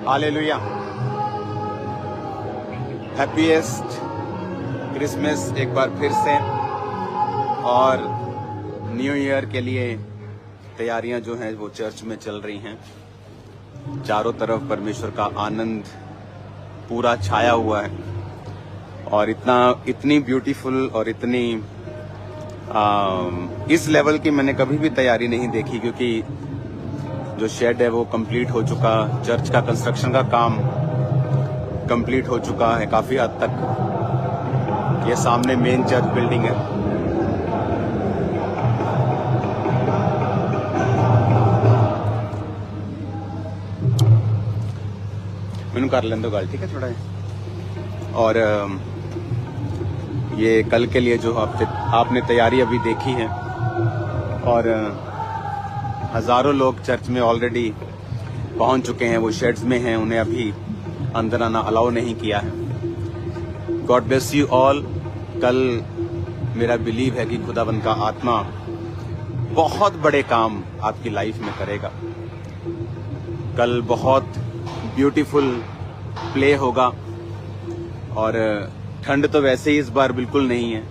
Hallelujah. Happiest Christmas एक बार फिर से, और न्यू ईयर के लिए तैयारियां जो हैं वो चर्च में चल रही हैं। चारों तरफ परमेश्वर का आनंद पूरा छाया हुआ है, और इतनी ब्यूटीफुल और इतनी इस लेवल की मैंने कभी भी तैयारी नहीं देखी, क्योंकि जो शेड है वो कंप्लीट हो चुका, चर्च का कंस्ट्रक्शन का काम कंप्लीट हो चुका है काफी हद तक। ये सामने मेन चर्च बिल्डिंग है। मैंने कर लें दो गाल, ठीक है थोड़ा। और ये कल के लिए जो आपने तैयारी अभी देखी है, और हजारों लोग चर्च में ऑलरेडी पहुंच चुके हैं, वो शेड्स में हैं, उन्हें अभी अंदर आना अलाउ नहीं किया है। God bless you all. कल मेरा बिलीव है कि खुदावंद का आत्मा बहुत बड़े काम आपकी लाइफ में करेगा। कल बहुत ब्यूटीफुल प्ले होगा, और ठंड तो वैसे ही इस बार बिल्कुल नहीं है।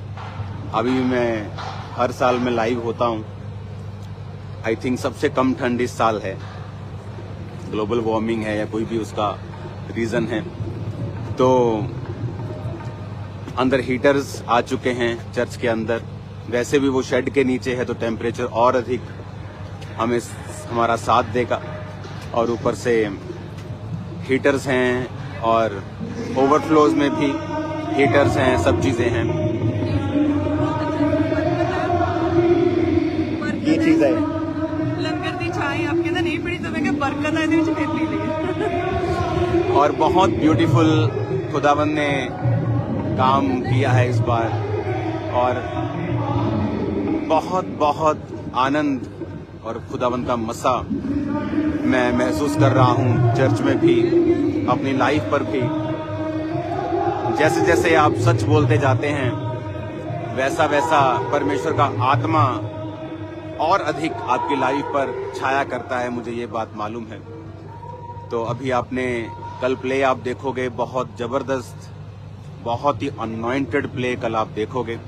अभी भी मैं हर साल में लाइव होता हूँ। आई थिंक सबसे कम ठंड इस साल है। ग्लोबल वार्मिंग है या कोई भी उसका रीजन है। तो अंदर हीटर्स आ चुके हैं चर्च के अंदर। वैसे भी वो शेड के नीचे है तो टेम्परेचर और अधिक हमारा साथ देगा, और ऊपर से हीटर्स हैं, और ओवरफ्लोज में भी हीटर्स हैं, सब चीजें हैं। ये चीज है लंगर दी छाई आपके अंदर नहीं पड़ी, तो मैं क्या बरकत है ਵਿੱਚ ਫਿਰ ली ली। और बहुत ब्यूटीफुल खुदावंद ने काम किया है इस बार, और बहुत बहुत आनंद और खुदावंद का मसा मैं महसूस कर रहा हूँ चर्च में भी, अपनी लाइफ पर भी। जैसे जैसे आप सच बोलते जाते हैं, वैसा वैसा परमेश्वर का आत्मा और अधिक आपकी लाइफ पर छाया करता है, मुझे ये बात मालूम है। तो अभी आपने कल प्ले आप देखोगे, बहुत जबरदस्त, बहुत ही अनॉइंटेड प्ले कल आप देखोगे।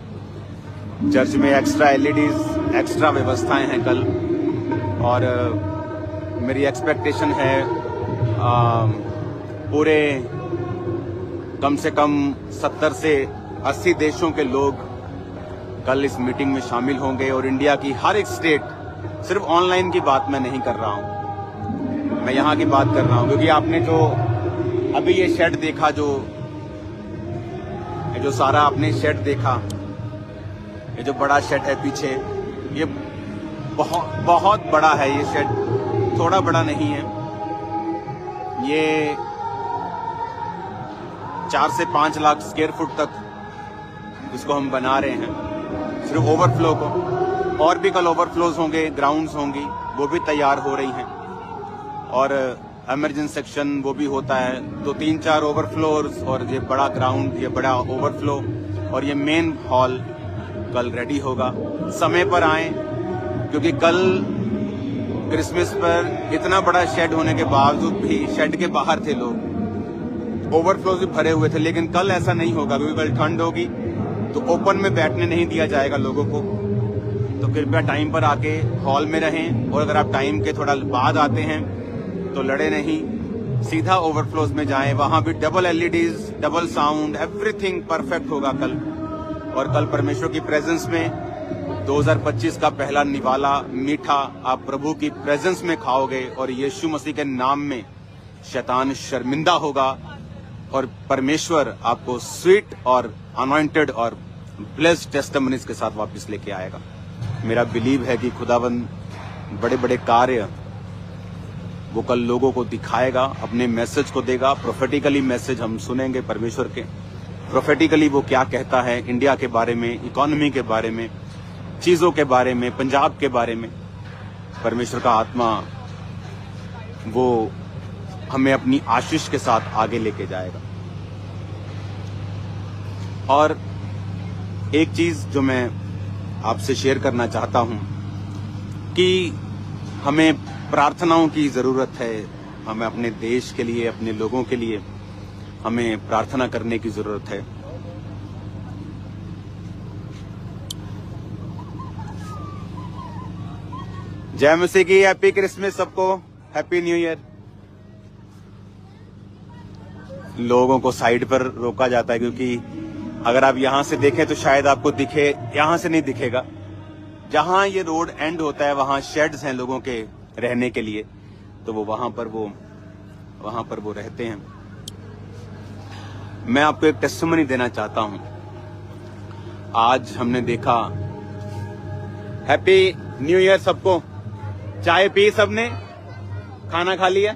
चर्च में एक्स्ट्रा एलईडीज, एक्स्ट्रा व्यवस्थाएं हैं कल, और मेरी एक्सपेक्टेशन है पूरे कम से कम 70 से 80 देशों के लोग कल इस मीटिंग में शामिल होंगे, और इंडिया की हर एक स्टेट। सिर्फ ऑनलाइन की बात मैं नहीं कर रहा हूं, मैं यहां की बात कर रहा हूं, क्योंकि आपने जो अभी ये शेड देखा, जो सारा आपने शेड देखा, ये जो बड़ा शेड है पीछे, ये बहुत बड़ा है। ये शेड थोड़ा बड़ा नहीं है, ये 4 से 5 लाख स्क्वायर फुट तक इसको हम बना रहे हैं, सिर्फ ओवरफ्लो को। और भी कल ओवरफ्लोज होंगे, ग्राउंड्स होंगी, वो भी तैयार हो रही हैं, और इमरजेंसी सेक्शन वो भी होता है। तो 3-4 ओवरफ्लोज, और ये बड़ा ग्राउंड, ये बड़ा ओवरफ्लो, और ये मेन हॉल कल रेडी होगा। समय पर आए, क्योंकि कल क्रिसमस पर इतना बड़ा शेड होने के बावजूद भी शेड के बाहर थे लोग, ओवरफ्लोज भी भरे हुए थे। लेकिन कल ऐसा नहीं होगा, क्योंकि कल ठंड होगी, तो ओपन में बैठने नहीं दिया जाएगा लोगों को। तो कृपया टाइम पर आके हॉल में रहें, और अगर आप टाइम के थोड़ा बाद आते हैं तो लड़े नहीं, सीधा ओवरफ्लोज में जाएं। वहां भी double LEDs, double sound, everything perfect होगा कल। और कल परमेश्वर की प्रेजेंस में 2025 का पहला निवाला मीठा आप प्रभु की प्रेजेंस में खाओगे, और यीशु मसीह के नाम में शैतान शर्मिंदा होगा, और परमेश्वर आपको स्वीट और अनॉइंटेड और ब्लेस्ड टेस्टिमनीज के साथ वापस लेके आएगा। मेरा बिलीव है कि खुदावंद बड़े बड़े कार्य वो कल लोगों को दिखाएगा, अपने मैसेज को देगा। प्रोफेटिकली मैसेज हम सुनेंगे परमेश्वर के। प्रोफेटिकली वो क्या कहता है इंडिया के बारे में, इकोनॉमी के बारे में, चीजों के बारे में, पंजाब के बारे में। परमेश्वर का आत्मा वो हमें अपनी आशीष के साथ आगे लेके जाएगा। और एक चीज जो मैं आपसे शेयर करना चाहता हूं कि हमें प्रार्थनाओं की जरूरत है, हमें अपने देश के लिए, अपने लोगों के लिए हमें प्रार्थना करने की जरूरत है। जय मसीह की, हैप्पी क्रिसमस सबको, हैप्पी न्यू ईयर। लोगों को साइड पर रोका जाता है क्योंकि अगर आप यहां से देखें तो शायद आपको दिखे, यहां से नहीं दिखेगा। जहां ये रोड एंड होता है वहां शेड्स हैं लोगों के रहने के लिए, तो वो वहां पर वो रहते हैं। मैं आपको एक टेस्टिमनी देना चाहता हूं। आज हमने देखा, हैप्पी न्यू ईयर सबको। चाय पी सबने, खाना खा लिया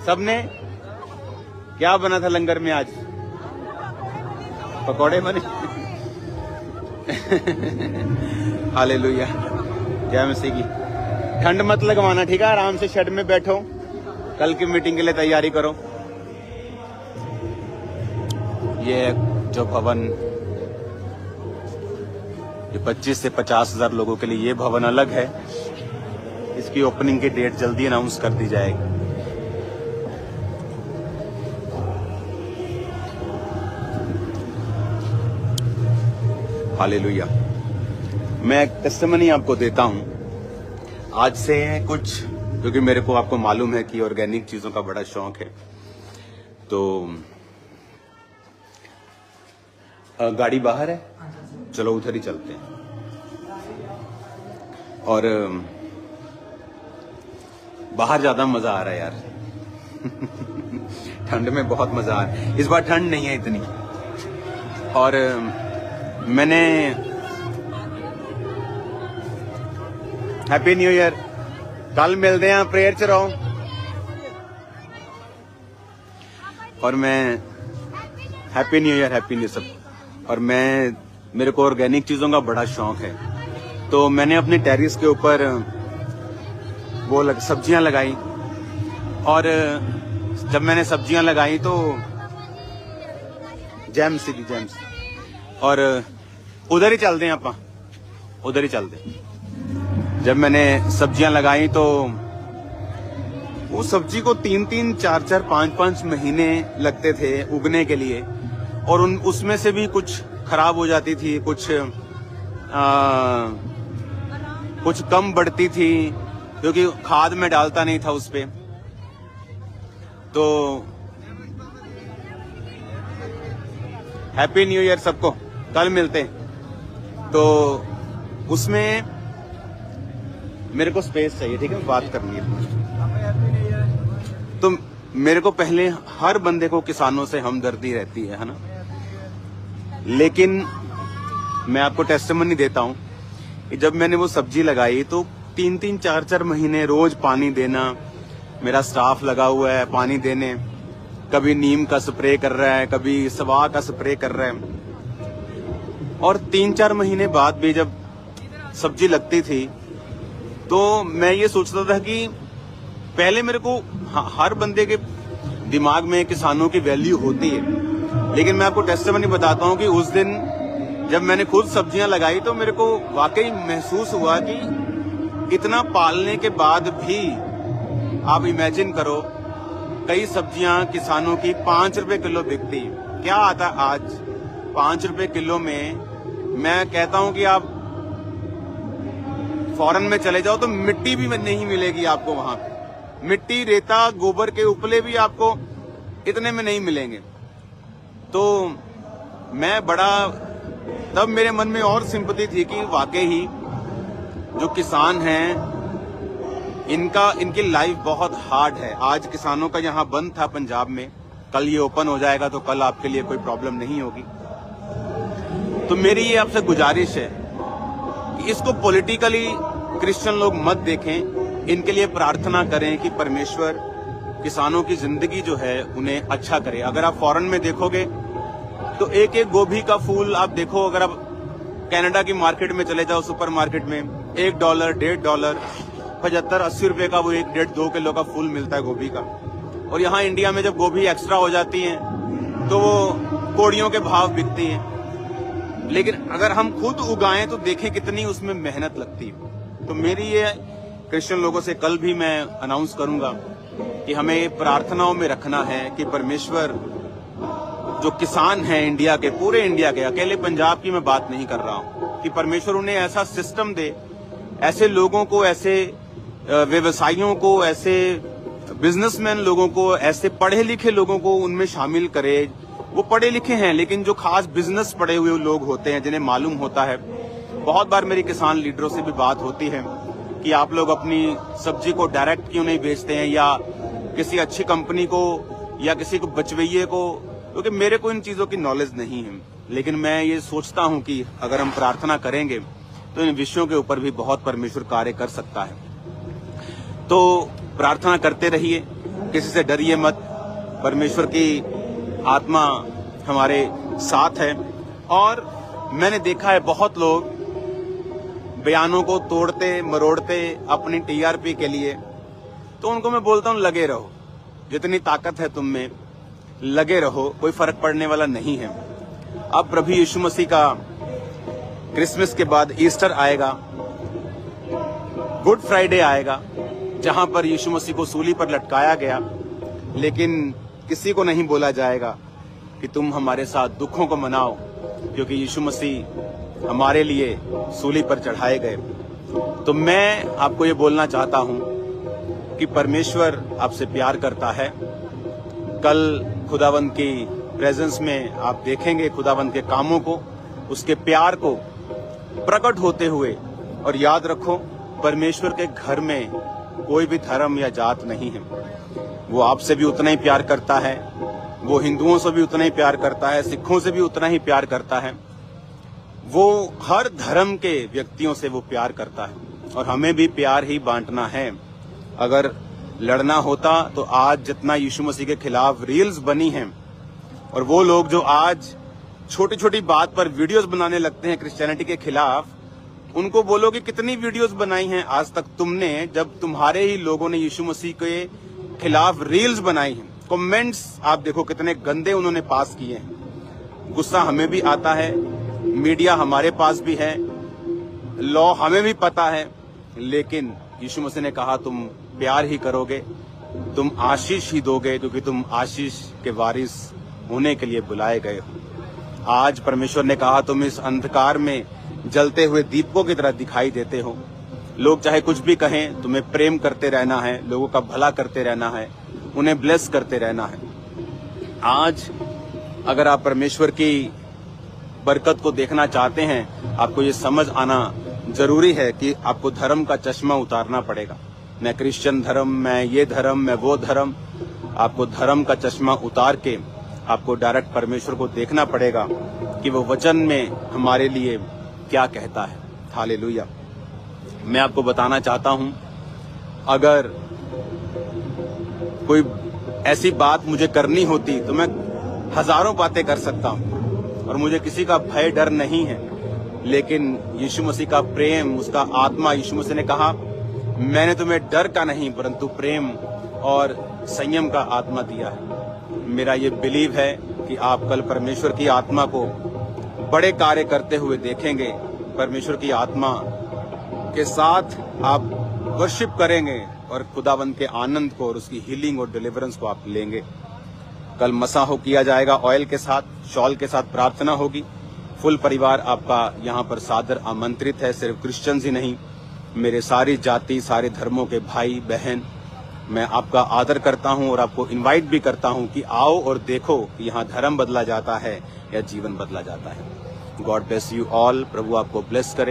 सबने? क्या बना था लंगर में आज? पकौड़े बने। हालेलुया, जय मसीह की। ठंड मत लगवाना, ठीक है? आराम से शेड में बैठो, कल की मीटिंग के लिए तैयारी करो। ये जो भवन, ये 25 से 50 हजार लोगों के लिए ये भवन अलग है। इसकी ओपनिंग की डेट जल्दी अनाउंस कर दी जाएगी। हालेलुया। मैं एक टेस्टिमनी आपको देता हूं आज से कुछ, क्योंकि मेरे को, आपको मालूम है कि ऑर्गेनिक चीजों का बड़ा शौक है। तो गाड़ी बाहर है, चलो उधर ही चलते हैं। और बाहर ज्यादा मजा आ रहा है यार। ठंड में बहुत मजा आ रहा है। इस बार ठंड नहीं है इतनी। और मैंने, हैप्पी न्यू ईयर, कल मिलते हैं, प्रेयर च रहो। और मैं, happy new year, happy new सब। और मैं, मेरे को ऑर्गेनिक चीजों का बड़ा शौक है, तो मैंने अपने टेरिस के ऊपर वो सब्जियां लगाई। और जब मैंने सब्जियां लगाई तो जेम्स, और उधर ही चलते हैं आप, उधर ही चलते। जब मैंने सब्जियां लगाई तो वो सब्जी को 3-3, 4-4, 5-5 महीने लगते थे उगने के लिए। और उसमें से भी कुछ खराब हो जाती थी, कुछ कम बढ़ती थी, क्योंकि खाद में डालता नहीं था उस पे। तो हैप्पी न्यू ईयर सबको, कल मिलते हैं। तो उसमें मेरे को स्पेस चाहिए, ठीक है? बात करनी है। तो मेरे को पहले, हर बंदे को किसानों से हमदर्दी रहती है ना? लेकिन मैं आपको टेस्टिमनी देता हूं कि जब मैंने वो सब्जी लगाई तो 3-3, 4-4 महीने रोज पानी देना। मेरा स्टाफ लगा हुआ है पानी देने, कभी नीम का स्प्रे कर रहा है, कभी सवा का स्प्रे कर रहा है। और 3-4 महीने बाद भी जब सब्जी लगती थी तो मैं ये सोचता था कि पहले मेरे को, हर बंदे के दिमाग में किसानों की वैल्यू होती है, लेकिन मैं आपको टेस्टिमनी बताता हूँ कि उस दिन जब मैंने खुद सब्जियां लगाई तो मेरे को वाकई महसूस हुआ कि इतना पालने के बाद भी, आप इमेजिन करो, कई सब्जियां किसानों की 5 रुपए किलो बिकती। क्या आता आज 5 रुपए किलो में? मैं कहता हूं कि आप फॉरेन में चले जाओ तो मिट्टी भी नहीं मिलेगी आपको वहां पे। मिट्टी, रेता, गोबर के उपले भी आपको इतने में नहीं मिलेंगे। तो मैं बड़ा, तब मेरे मन में और सिंपैथी थी कि वाकई ही जो किसान हैं इनकी लाइफ बहुत हार्ड है। आज किसानों का यहाँ बंद था पंजाब में, कल ये ओपन हो जाएगा तो कल आपके लिए कोई प्रॉब्लम नहीं होगी। तो मेरी ये आपसे गुजारिश है कि इसको पॉलिटिकली क्रिश्चियन लोग मत देखें, इनके लिए प्रार्थना करें कि परमेश्वर किसानों की जिंदगी जो है उन्हें अच्छा करे। अगर आप फॉरेन में देखोगे तो एक एक गोभी का फूल आप देखो, अगर आप कनाडा की मार्केट में चले जाओ, सुपर मार्केट में $1, $1.5, 75-80 रुपए का वो 1-1.5-2 किलो का फूल मिलता है गोभी का। और यहाँ इंडिया में जब गोभी एक्स्ट्रा हो जाती है तो वो कोड़ियों के भाव बिकती है। लेकिन अगर हम खुद उगाएं तो देखें कितनी उसमें मेहनत लगती है। तो मेरी ये क्रिश्चियन लोगों से कल भी मैं अनाउंस करूंगा कि हमें प्रार्थनाओं में रखना है कि परमेश्वर जो किसान हैं इंडिया के, पूरे इंडिया के, अकेले पंजाब की मैं बात नहीं कर रहा हूं, कि परमेश्वर उन्हें ऐसा सिस्टम दे, ऐसे लोगों को, ऐसे व्यवसायियों को, ऐसे बिजनेसमैन लोगों को, ऐसे पढ़े लिखे लोगों को उनमें शामिल करे। वो पढ़े लिखे हैं लेकिन जो खास बिजनेस पढ़े हुए लोग होते हैं जिन्हें मालूम होता है। बहुत बार मेरी किसान लीडरों से भी बात होती है कि आप लोग अपनी सब्जी को डायरेक्ट क्यों नहीं बेचते हैं, या किसी अच्छी कंपनी को या किसी को बचवइये को, क्योंकि मेरे को इन चीजों की नॉलेज नहीं है। लेकिन मैं ये सोचता हूं कि अगर हम प्रार्थना करेंगे तो इन विषयों के ऊपर भी बहुत परमेश्वर कार्य कर सकता है। तो प्रार्थना करते रहिए, किसी से डरिए मत, परमेश्वर की आत्मा हमारे साथ है। और मैंने देखा है बहुत लोग बयानों को तोड़ते मरोड़ते अपनी टीआरपी के लिए, तो उनको मैं बोलता हूं लगे रहो, जितनी ताकत है तुम में लगे रहो, कोई फर्क पड़ने वाला नहीं है। अब प्रभु यीशु मसीह का क्रिसमस के बाद ईस्टर आएगा, गुड फ्राइडे आएगा, जहां पर यीशु मसीह को सूली पर लटकाया गया, लेकिन किसी को नहीं बोला जाएगा कि तुम हमारे साथ दुखों को मनाओ, क्योंकि यीशु मसीह हमारे लिए सूली पर चढ़ाए गए। तो मैं आपको ये बोलना चाहता हूं कि परमेश्वर आपसे प्यार करता है। कल खुदावंद की प्रेजेंस में आप देखेंगे खुदावंद के कामों को, उसके प्यार को प्रकट होते हुए। और याद रखो, परमेश्वर के घर में कोई भी धर्म या जात नहीं है। वो आपसे भी उतना ही प्यार करता है, वो हिंदुओं से भी उतना ही प्यार करता है, सिखों से भी उतना ही प्यार करता है। वो हर धर्म के व्यक्तियों से वो प्यार करता है, और हमें भी प्यार ही बांटना है। अगर लड़ना होता तो आज जितना यीशु मसीह के खिलाफ रील्स बनी हैं, और वो लोग जो आज छोटी छोटी बात पर वीडियोस बनाने लगते हैं क्रिश्चियनिटी के खिलाफ, उनको बोलो कि कितनी वीडियोस बनाई हैं आज तक तुमने, जब तुम्हारे ही लोगों ने यीशु मसीह के खिलाफ रील्स बनाई हैं। कमेंट्स आप देखो कितने गंदे उन्होंने पास किए हैं। गुस्सा हमें भी आता है, मीडिया हमारे पास भी है, लॉ हमें भी पता है, लेकिन यीशु मसीह ने कहा तुम प्यार ही करोगे, तुम आशीष ही दोगे, क्योंकि तुम आशीष के वारिस होने के लिए बुलाए गए हो। आज परमेश्वर ने कहा तुम इस अंधकार में जलते हुए दीपकों की तरह दिखाई देते हो। लोग चाहे कुछ भी कहें, तुम्हें प्रेम करते रहना है, लोगों का भला करते रहना है, उन्हें ब्लेस करते रहना है। आज अगर आप परमेश्वर की बरकत को देखना चाहते हैं, आपको ये समझ आना जरूरी है कि आपको धर्म का चश्मा उतारना पड़ेगा। मैं क्रिश्चियन धर्म, मैं ये धर्म, मैं वो धर्म, आपको धर्म का चश्मा उतार के आपको डायरेक्ट परमेश्वर को देखना पड़ेगा कि वो वचन में हमारे लिए क्या कहता है। हालेलुया। मैं आपको बताना चाहता हूं, अगर कोई ऐसी बात मुझे करनी होती तो मैं हजारों बातें कर सकता हूं, और मुझे किसी का भय डर नहीं है। लेकिन यीशु मसीह का प्रेम, उसका आत्मा, यीशु मसीह ने कहा मैंने तुम्हें डर का नहीं परंतु प्रेम और संयम का आत्मा दिया है। मेरा ये बिलीव है कि आप कल परमेश्वर की आत्मा को बड़े कार्य करते हुए देखेंगे। परमेश्वर की आत्मा के साथ आप वर्शिप करेंगे और खुदावंद के आनंद को और उसकी हीलिंग और डिलीवरेंस को आप लेंगे। कल मसाहो किया जाएगा ऑयल के साथ, शॉल के साथ प्रार्थना होगी। फुल परिवार आपका यहाँ पर सादर आमंत्रित है, सिर्फ क्रिश्चियंस ही नहीं, मेरे सारी जाति, सारे धर्मों के भाई बहन, मैं आपका आदर करता हूँ और आपको इनवाइट भी करता हूँ कि आओ और देखो कि यहाँ धर्म बदला जाता है या जीवन बदला जाता है। God bless you all. प्रभु आपको ब्लेस करे।